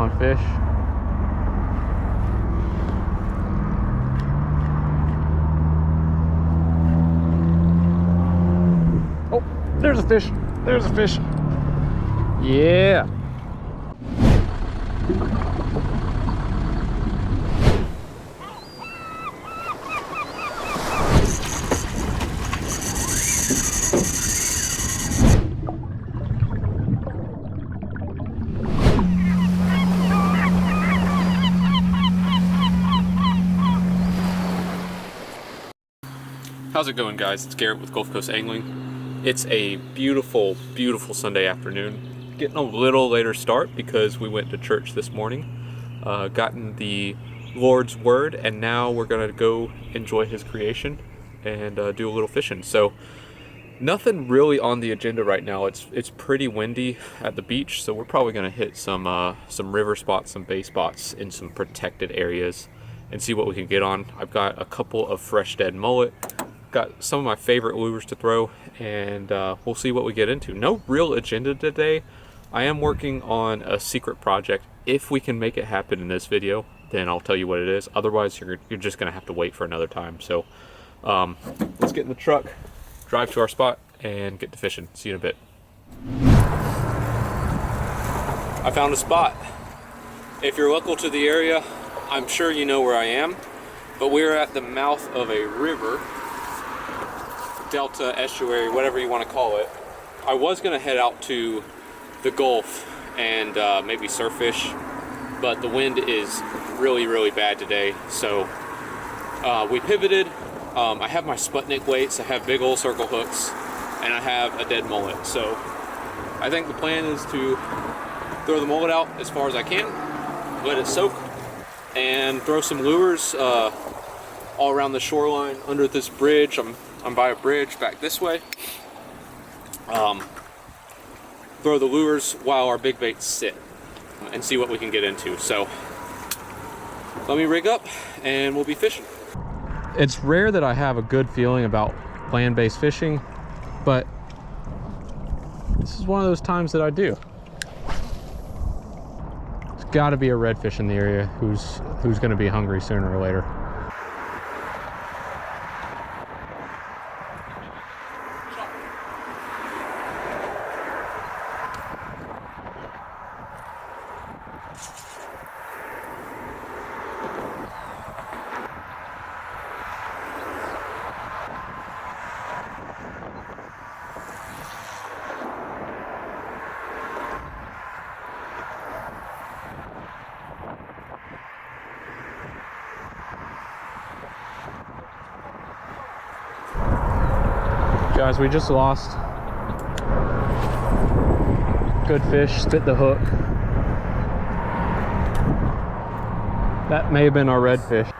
on, fish. Oh, there's a fish. There's a fish. Yeah. How's it going, guys? It's Garrett with Gulf Coast Angling. It's a beautiful, beautiful Sunday afternoon. Getting a little later start because we went to church this morning, gotten the Lord's Word, and now we're gonna go enjoy His creation and do a little fishing. So nothing really on the agenda right now. It's pretty windy at the beach, so we're probably gonna hit some river spots, some bay spots in some protected areas, and see what we can get on. I've got a couple of fresh dead mullet. Got some of my favorite lures to throw, and we'll see what we get into. No real agenda today. I am working on a secret project. If we can make it happen in this video, then I'll tell you what it is. Otherwise, you're just gonna have to wait for another time. So let's get in the truck, drive to our spot, and get to fishing. See you in a bit. I found a spot. If you're local to the area, I'm sure you know where I am, but we're at the mouth of a river, delta, estuary, whatever you want to call it. I was going to head out to the Gulf and maybe surf fish, but the wind is really, really bad today, so we pivoted. I have my Sputnik weights, I have big old circle hooks, and I have a dead mullet. So I think the plan is to throw the mullet out as far as I can, let it soak, and throw some lures all around the shoreline under this bridge. I'm by a bridge back this way. Throw the lures while our big baits sit and see what we can get into. So let me rig up and we'll be fishing. It's rare that I have a good feeling about land-based fishing, but this is one of those times that I do. There's got to be a redfish in the area who's going to be hungry sooner or later. Guys, we just lost. Good fish, spit the hook. That may have been our redfish.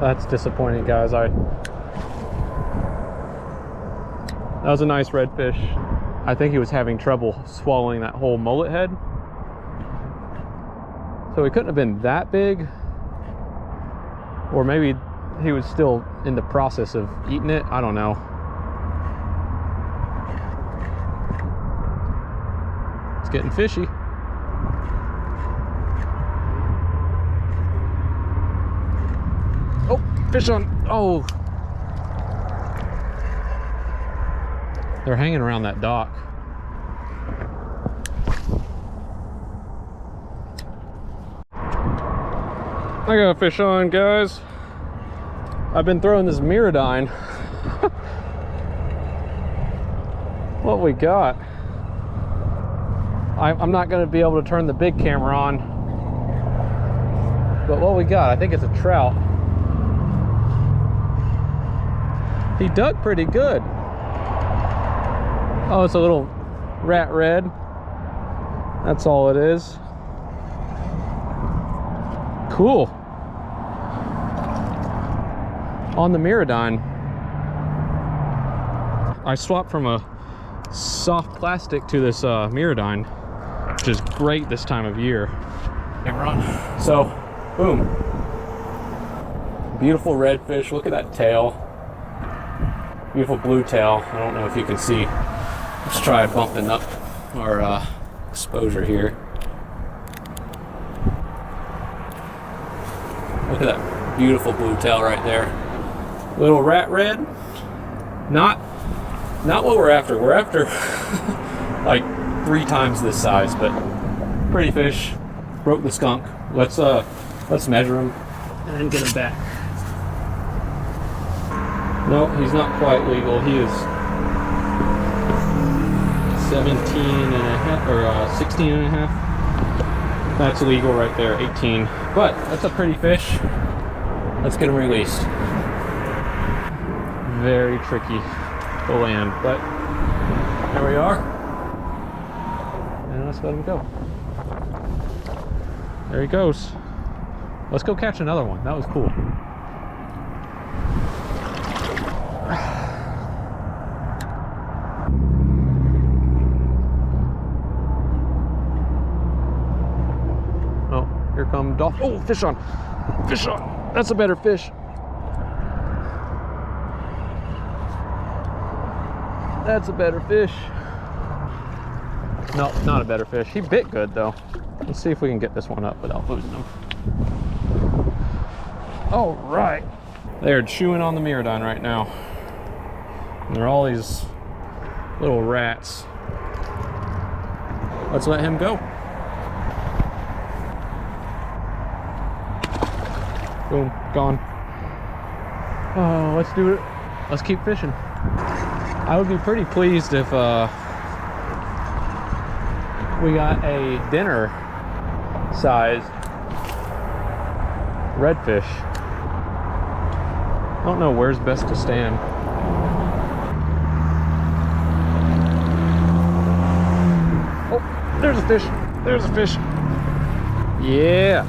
That's disappointing, guys. That was a nice redfish. I think he was having trouble swallowing that whole mullet head. So he couldn't have been that big. Or maybe he was still in the process of eating it. I don't know. It's getting fishy. Oh, fish on. Oh. They're hanging around that dock. I got a fish on, guys. I've been throwing this Mirrodine. What we got? I'm not going to be able to turn the big camera on, but what we got, I think it's a trout. He dug pretty good. Oh, it's a little rat red. That's all it is. Cool. On the Mirrodine, I swapped from a soft plastic to this Mirrodine, which is great this time of year. Camera on. So, boom. Beautiful redfish. Look at that tail. Beautiful blue tail. I don't know if you can see. Let's try bumping up our exposure here. Look at that beautiful blue tail right there. Little rat red. Not what we're after. We're after like 3 times this size, but pretty fish. Broke the skunk. Let's measure him and then get him back. No, he's not quite legal. He is 17 and a half or 16 and a half. That's legal right there, 18. But that's a pretty fish. Let's get him released. Very tricky to land, but there we are. And let's let him go. There he goes. Let's go catch another one. That was cool. Oh, here come dolphin. Oh, fish on. Fish on. That's a better fish. That's a better fish. No, not a better fish. He bit good though. Let's see if we can get this one up without losing him. All right. They're chewing on the Mirrodine right now. And there are all these little rats. Let's let him go. Boom, gone. Oh, let's do it. Let's keep fishing. I would be pretty pleased if we got a dinner size redfish. I don't know where's best to stand. Oh, there's a fish. There's a fish. Yeah.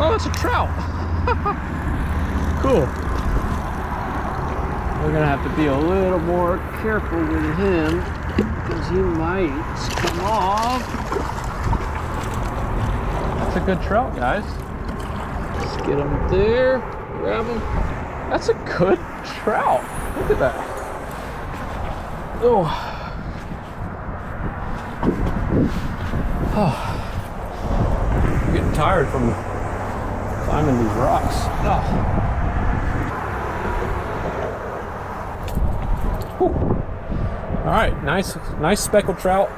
Oh, it's a trout. Cool. We're gonna have to be a little more careful with him because he might come off. That's a good trout, guys. Let's get him there. Grab him. That's a good trout. Look at that. Oh. Oh. I'm getting tired from climbing these rocks. Oh. All right, nice speckled trout.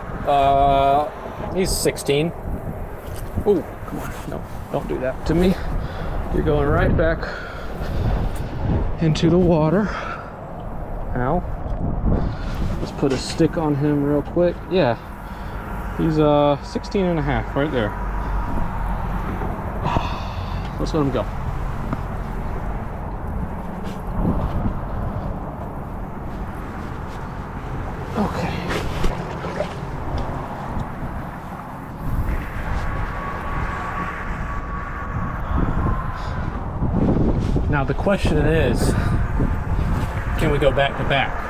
He's 16. Oh, come on, no, don't do that to me. You're going right back into the water. Ow. Let's put a stick on him real quick. Yeah, he's 16 and a half right there. Let's let him go. Okay. Now the question is, can we go back to back?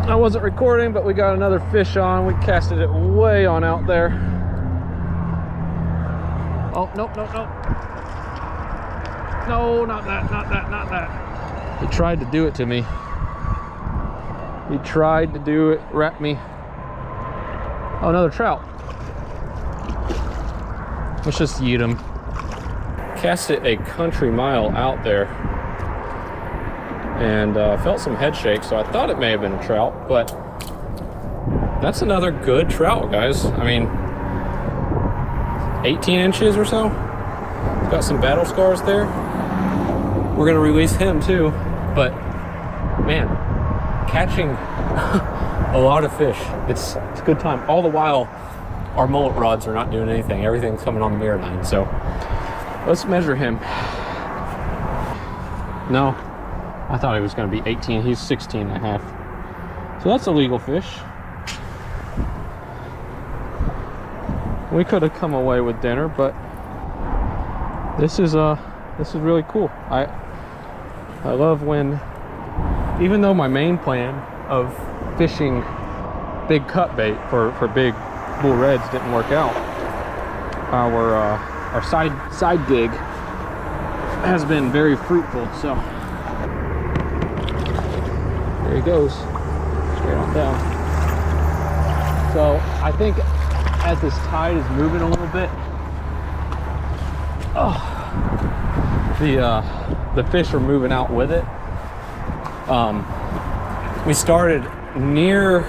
I wasn't recording, but we got another fish on. We casted it way on out there. Oh, nope, nope, nope. No, not that, not that, not that. He tried to do it to me. He tried to do it, wrap me. Oh, another trout. Let's just eat him. Cast it a country mile out there. And felt some head shake, so I thought it may have been a trout, but that's another good trout, guys. I mean, 18 inches or so. Got some battle scars there. We're gonna release him too, but man, catching a lot of fish. It's a good time. All the while, our mullet rods are not doing anything. Everything's coming on the Mirrodine. So let's measure him. No. I thought he was going to be 18. He's 16 and a half. So that's a legal fish. We could have come away with dinner, but this is really cool. I love when, even though my main plan of fishing big cut bait for big bull reds didn't work out, our side gig has been very fruitful. So there he goes, straight on down. So I think as this tide is moving a little bit, the fish are moving out with it. We started near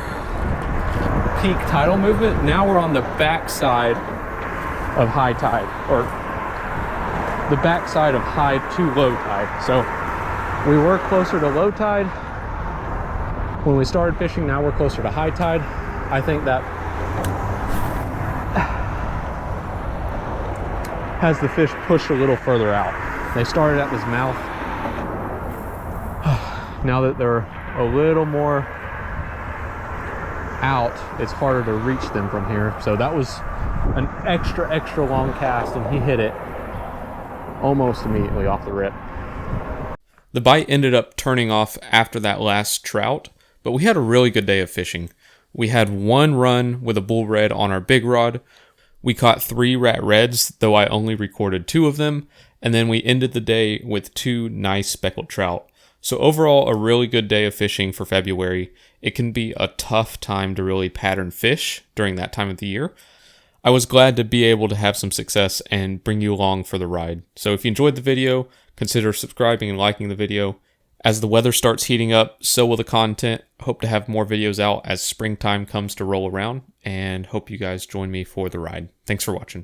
peak tidal movement. Now we're on the backside of high tide, or the backside of high to low tide. So we were closer to low tide when we started fishing. Now we're closer to high tide. I think that has the fish pushed a little further out. They started at this mouth. Now that they're a little more out, it's harder to reach them from here. So that was an extra long cast, and he hit it almost immediately off the rip. The bite ended up turning off after that last trout, but we had a really good day of fishing. We had one run with a bull red on our big rod. We caught 3 rat reds, though I only recorded 2 of them, and then we ended the day with 2 nice speckled trout. So overall, a really good day of fishing for February. It can be a tough time to really pattern fish during that time of the year. I was glad to be able to have some success and bring you along for the ride. So if you enjoyed the video, consider subscribing and liking the video. As the weather starts heating up, so will the content. Hope to have more videos out as springtime comes to roll around, and hope you guys join me for the ride. Thanks for watching.